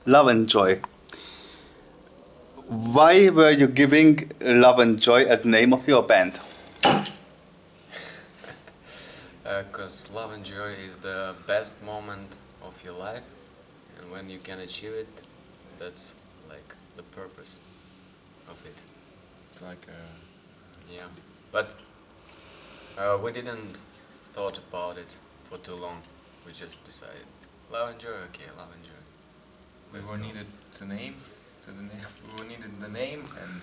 Love and Joy. Why were you giving Love and Joy as name of your band? Because love and joy is the best moment of your life, and when you can achieve it, that's like the purpose of it. It's like Yeah, but we didn't thought about it for too long. We just decided love and joy. Okay, love and joy. we Let's were go. needed to name to the name. We were needed the name and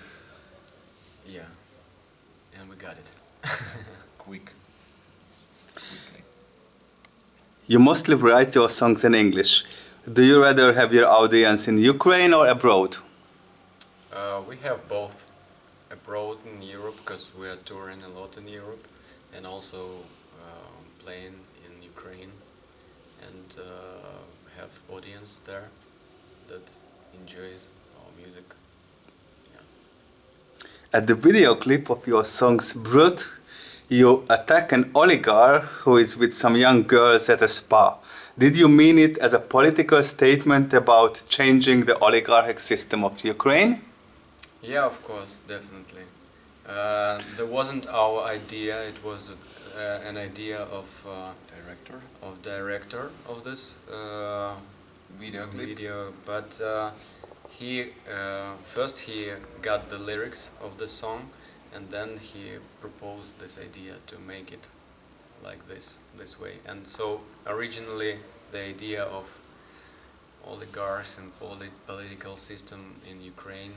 Yeah, and we got it. quickly. You mostly write your songs in English. Do you rather have your audience in Ukraine or abroad? We have both abroad in Europe because we are touring a lot in Europe, and also playing in Ukraine, and have audience there that enjoys our music. Yeah. At the video clip of your songs Brut, you attack an oligarch who is with some young girls at a spa. Did you mean it as a political statement about changing the oligarchic system of Ukraine? Yeah, of course, definitely. That wasn't our idea. It was an idea of director of this Video clip. video, but he first he got the lyrics of the song, and then he proposed this idea to make it like this way. And so originally the idea of oligarchs and political system in Ukraine,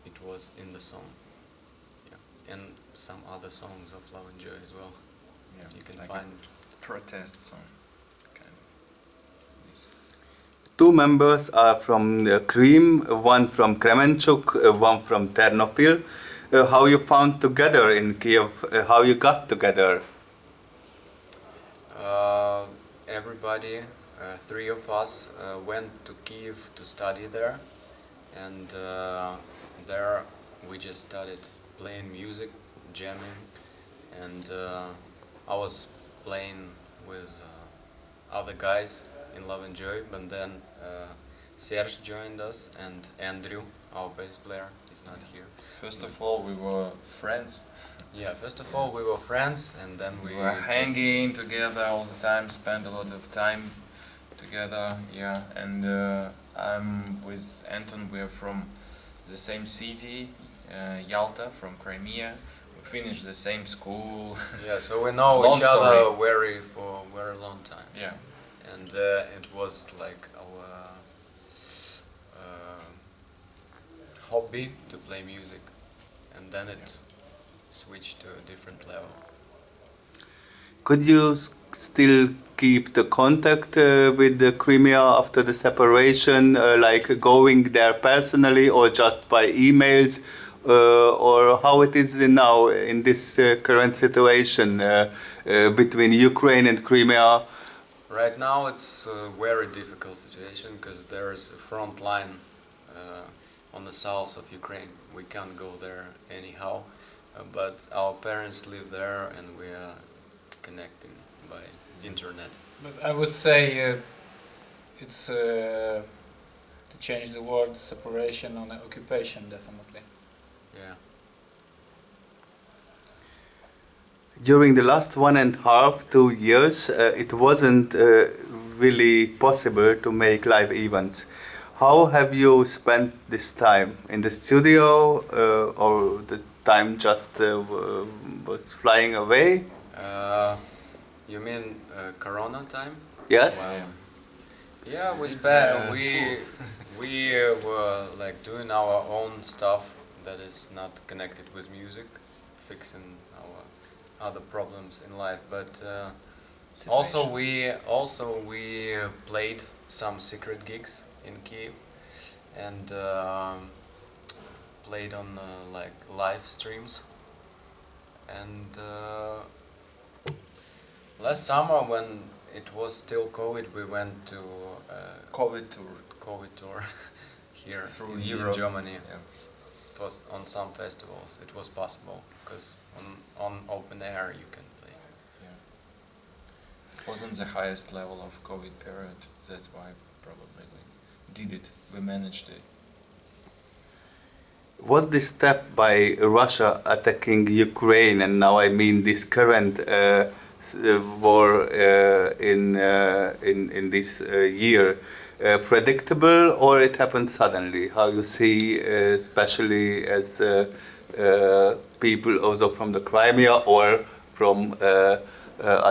it was in the song, yeah, and some other songs of Love and Joy as well. Yeah, You can like find. a protest song, kind of. This. Two members are from Krim, one from Kremenchuk, one from Ternopil. How you found together in Kiev? How you got together? Everybody, three of us, went to Kiev to study there, and there we just started playing music, jamming, and I was playing with other guys in Love and Joy, but then Serge joined us, and Andrew, our bass player, is not here. First of all, we were friends. Yeah, first of all we were friends, and then We we were just- hanging together all the time, spent a lot of time together, yeah. And I'm with Anton, we're from the same city, Yalta, from Crimea. We finished the same school. Yeah, so we know Long each other story. for a very long time. Yeah. And it was like our hobby to play music, and then it switched to a different level. Could you still keep the contact with the Crimea after the separation, like going there personally or just by emails, or how it is now in this current situation between Ukraine and Crimea? Right now it's a very difficult situation because there is a front line on the south of Ukraine. We can't go there anyhow, but our parents live there and we are connecting by internet. But I would say it's to change the word separation on occupation, definitely. Yeah. During the last 1.5, 2 years, it wasn't really possible to make live events. How have you spent this time? In the studio, or the time just was flying away? You mean Corona time? Yes? Wow. Yeah, we It's, spent we were like doing our own stuff that is not connected with music, fixing our other problems in life. But also we played some secret gigs in Kiev and played on like live streams. And last summer, when it was still COVID, we went to COVID tour. COVID tour here Through in Europe. Germany. Yeah. It was on some festivals. It was possible because on open air you can play. Yeah. wasn't the highest level of COVID period. That's why probably we did it. We managed it. Was this step by Russia attacking Ukraine, and now I mean this current war in this year, predictable, or it happened suddenly? How you see, especially as people also from the Crimea or from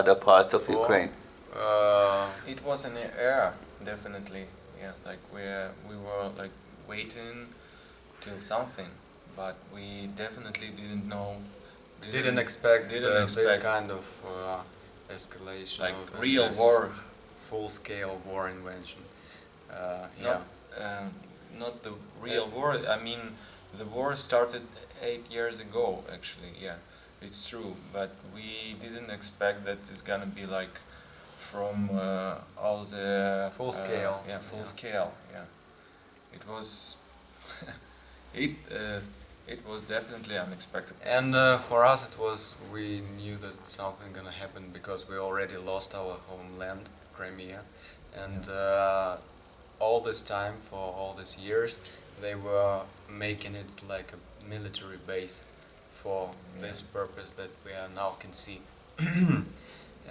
other parts of For, Ukraine? It was in the air, definitely. Yeah, like we were like waiting till something, but we definitely didn't know. didn't expect didn't this expect kind of escalation, like of real this war. full-scale war invention. Not, not the real war. I mean, the war started 8 years ago. Actually, yeah, it's true. But we didn't expect that it's gonna be like from all the Full scale. Yeah, full Yeah. scale. Yeah, it was. it it was definitely unexpected. And for us, we knew that something gonna happen because we already lost our homeland, Crimea, and all this time, for all these years, they were making it like a military base for this purpose that we are now can see.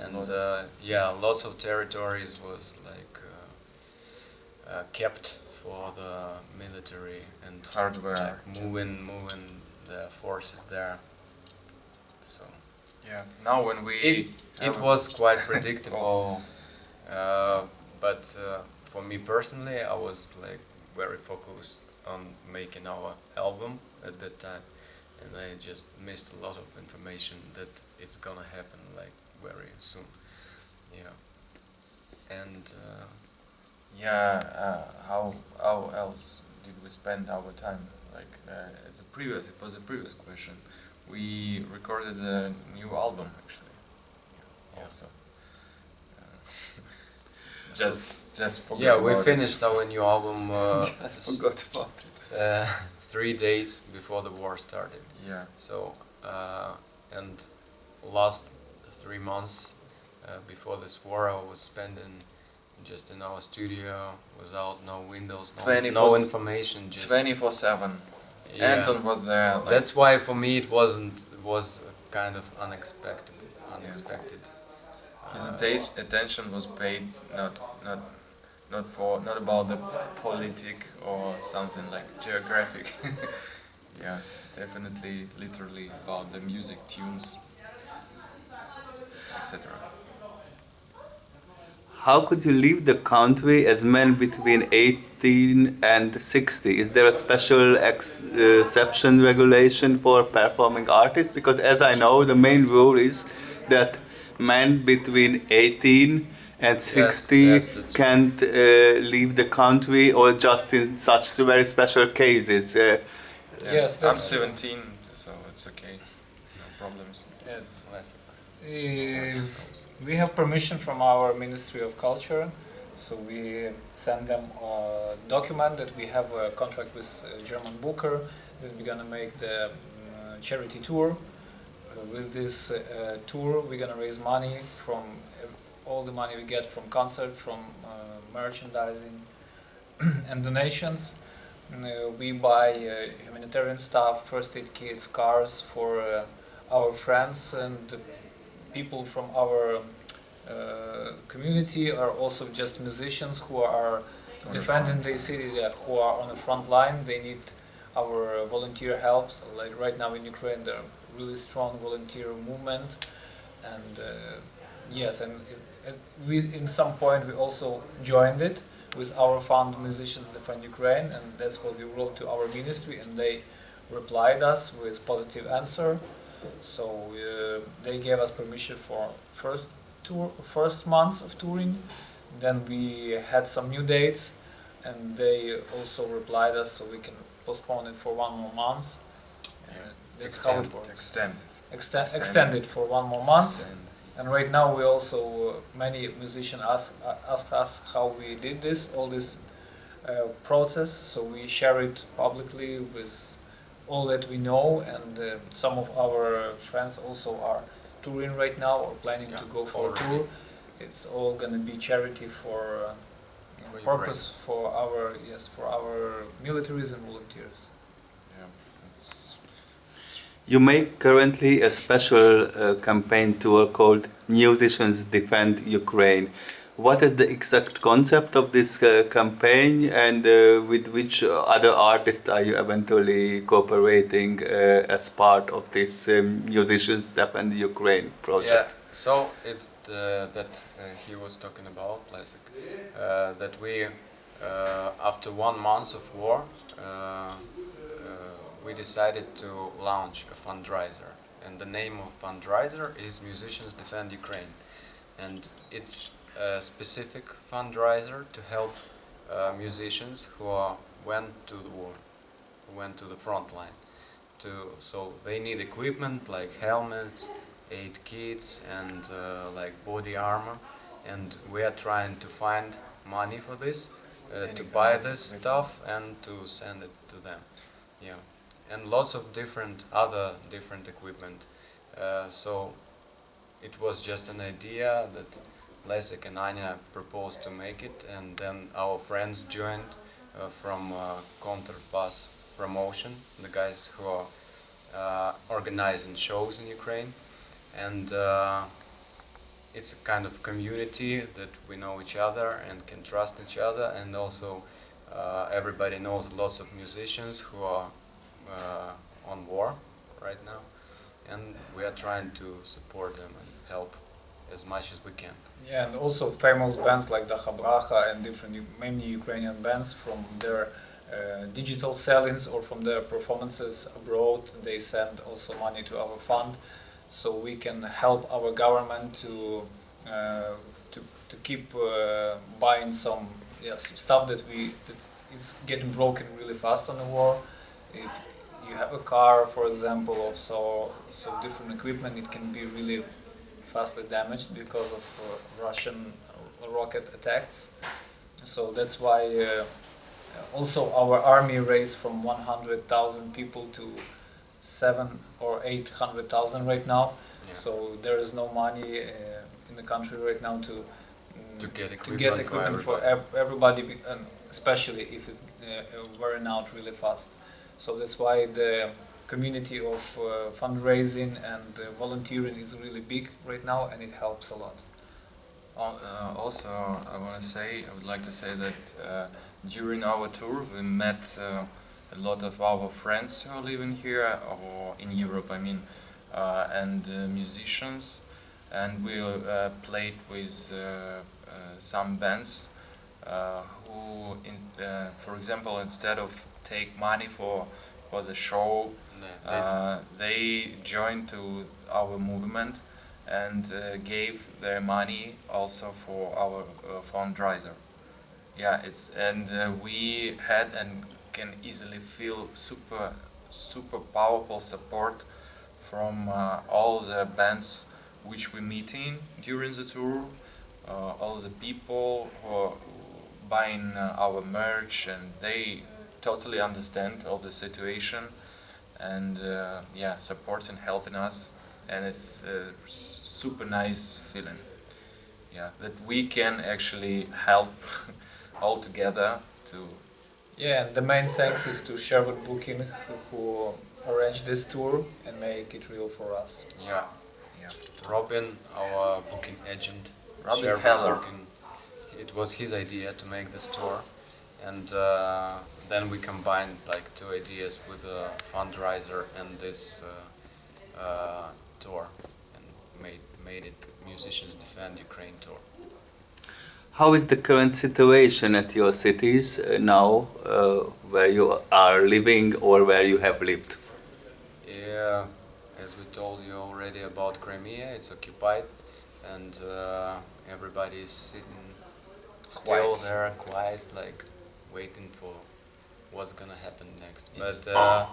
And lots of territories was like kept for the military and Hardware. like moving the forces there. So Yeah. Now when we it was quite predictable, but for me personally, I was like very focused on making our album at that time, and I just missed a lot of information that it's gonna happen like very soon. Yeah, and how else did we spend our time? Like it was a previous question. We recorded a new album actually. Yeah. Also. Just forgot yeah, we about finished our new album Just forgot about it. 3 days before the war started. Yeah. So and last 3 months before this war, I was spending just in our studio without no windows, no 24 information, just 24/7. Yeah. Anton was there. Like, That's why for me it was kind of unexpected. his attention was paid not about the politic or something like geographic. Yeah, definitely, literally about the music, tunes, etc. How could you leave the country as men between 18 and 60? Is there a special exception regulation for performing artists? Because as I know, the main rule is that men between 18 and 60 yes, that's can't leave the country, or just in such very special cases. Yeah. Yes, I'm that's- 17, so it's okay. No problems. We have permission from our Ministry of Culture, so we send them a document that we have a contract with German Booker, that we're gonna make the charity tour. With this tour, we're gonna raise money from all the money we get from concert, from merchandising and donations. We buy humanitarian stuff, first aid kits, cars for our friends, and people from our community are also just musicians who are defending the city, who are on the front line. They need our volunteer help. Like right now in Ukraine, there are really strong volunteer movement, and yes, and we in some point we also joined it with our fund Musicians Defend Ukraine, and that's what we wrote to our ministry, and they replied us with positive answer. So they gave us permission for first months of touring. Then we had some new dates, and they also replied us so we can postpone it for 1 more month. That's how it works. Extend it for 1 more month. And right now we also many musicians asked us how we did all this process. So we share it publicly with all that we know, and some of our friends also are touring right now or planning to go for a tour. It's all gonna be charity for For purpose for our militaries and volunteers. Yeah, it's You make currently a special campaign tour called Musicians Defend Ukraine. What is the exact concept of this campaign, and with which other artists are you eventually cooperating as part of this Musicians Defend Ukraine project? Yeah, so it's that he was talking about, Leszek, that we, after 1 month of war, we decided to launch a fundraiser. And the name of fundraiser is Musicians Defend Ukraine. And it's a specific fundraiser to help musicians who went to the war, who went to the front line. So they need equipment like helmets, aid kits, and like body armor. And we are trying to find money for this, to buy this stuff and to send it to them. Yeah, and lots of different equipment. So it was just an idea that Leszek and Anya proposed to make it, and then our friends joined from Counterpass Promotion, the guys who are organizing shows in Ukraine, and it's a kind of community that we know each other and can trust each other, and also everybody knows lots of musicians who are on war right now, and we are trying to support them and help as much as we can. Yeah, and also famous bands like Daha Bracha and many Ukrainian bands from their digital sell-ins or from their performances abroad, they send also money to our fund, so we can help our government to keep buying some stuff that it's getting broken really fast on the war. If you have a car, for example, or so different equipment, it can be really fastly damaged because of Russian rocket attacks. So that's why also our army raised from 100,000 people to 700,000 or 800,000 right now. Yeah. So there is no money in the country right now to get get equipment for everybody, and especially if it's wearing out really fast. So that's why the community of fundraising and volunteering is really big right now, and it helps a lot. Also, I would like to say that during our tour we met a lot of our friends who are living here or in Europe, I mean, and musicians, and we played with some bands who, for example, instead of take money for the show, they joined to our movement and gave their money also for our fundraiser. Yeah, we had and can easily feel super powerful support from all the bands which we meeting during the tour, all the people who are buying our merch, and they totally understand all the situation and supporting, helping us, and it's a super nice feeling. Yeah, that we can actually help all together to. Yeah, and the main thanks is to Sherwood Booking who arranged this tour and make it real for us. Yeah. Robin, our booking agent, Robin Sherwood Heller. Booking, it was his idea to make this tour, and then we combined like two ideas with a fundraiser and this tour, and made it Musicians Defend Ukraine tour. How is the current situation at your cities now, where you are living or where you have lived? Yeah, as we told you already about Crimea, it's occupied, and everybody is sitting still Quiet. there, quiet, like waiting for what's gonna happen next. It's- But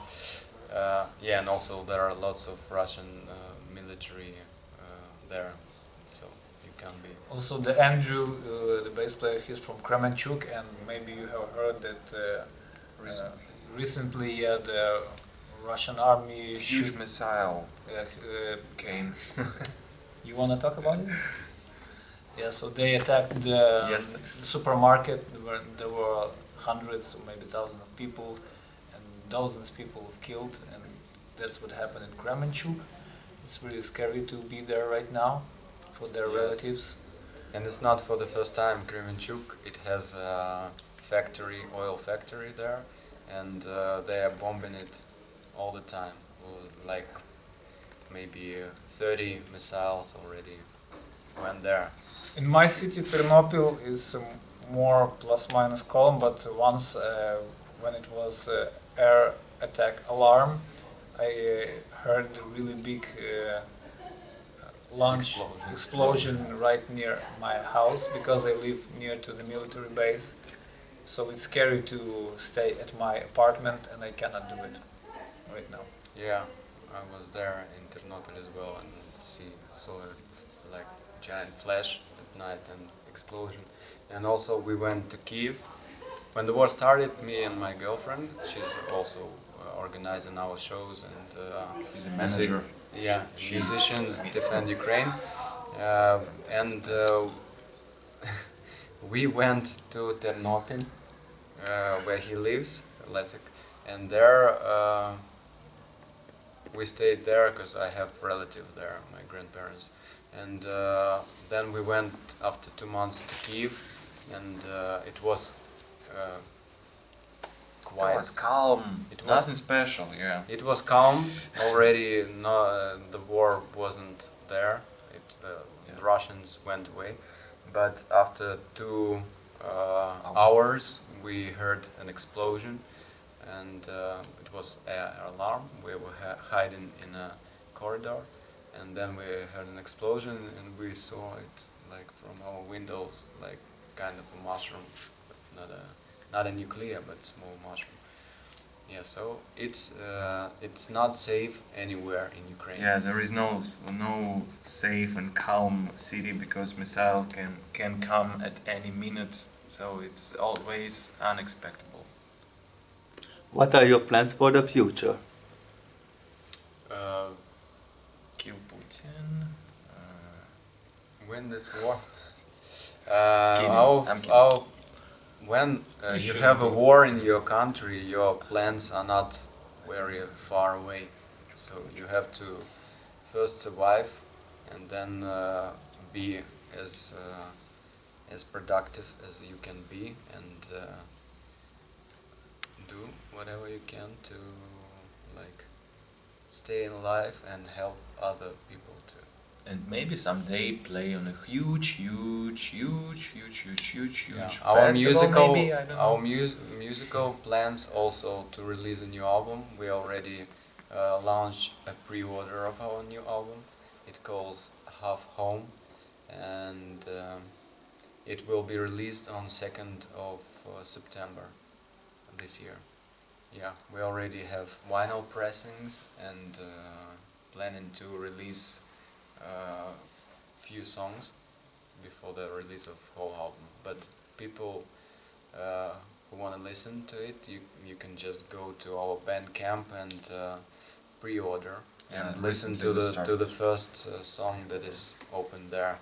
yeah, and also there are lots of Russian military there, so you can't be. Also, the Andrew, the bass player, he's from Kremenchuk, and maybe you have heard that recently the Russian army Huge missile uh, came. you want to talk about it? Yeah, so they attacked the Yes. supermarket where there were hundreds or maybe thousands of people, and dozens of people were killed, and that's what happened in Kremenchuk. It's really scary to be there right now for their Yes. relatives. And it's not for the first time. Kremenchuk, it has a factory, oil factory there, and they are bombing it all the time. Like maybe 30 missiles already went there. In my city, Ternopil is more plus minus calm, but once when it was air attack alarm, I heard a really big launch explosion right near my house because I live near to the military base. So it's scary to stay at my apartment and I cannot do it right now. Yeah, I was there in Ternopil as well and saw a like giant flash at night and explosion. And also we went to Kiev. When the war started, me and my girlfriend, she's also organizing our shows and He's a manager. yeah, She's- musicians defend Ukraine. And we went to Ternopil, where he lives, Lesek, and there we stayed there because I have relatives there, my grandparents. And then we went after 2 months to Kiev, and it was It quiet. was calm. It was- Nothing special, yeah. It was calm already. No, the war wasn't there. The Russians went away, but after 2 hours, we heard an explosion, and it was an alarm. We were hiding in a corridor, and then we heard an explosion, and we saw it like from our windows, like kind of a mushroom, but not a nuclear, but small mushroom. Yeah, so it's not safe anywhere in Ukraine. Yeah, there is no safe and calm city because missile can come at any minute, so it's always unexpected. What are your plans for the future? Kill Putin. Win this war. Kidding, I'm kidding. When You you should have a be. war in your country, your plans are not very far away. So you have to first survive and then be as productive as you can be and do whatever you can to like stay in life and help other people too. And maybe someday play on a huge Yeah. festival, maybe, I don't Our know. musical plans also to release a new album. We already launched a pre-order of our new album. It calls Half Home, and it will be released on 2nd of September this year. Yeah, we already have vinyl pressings and planning to release few songs before the release of whole album. But people who want to listen to it, you can just go to our Bandcamp and pre-order Yeah, and listen to the the start. to the first song that is open there.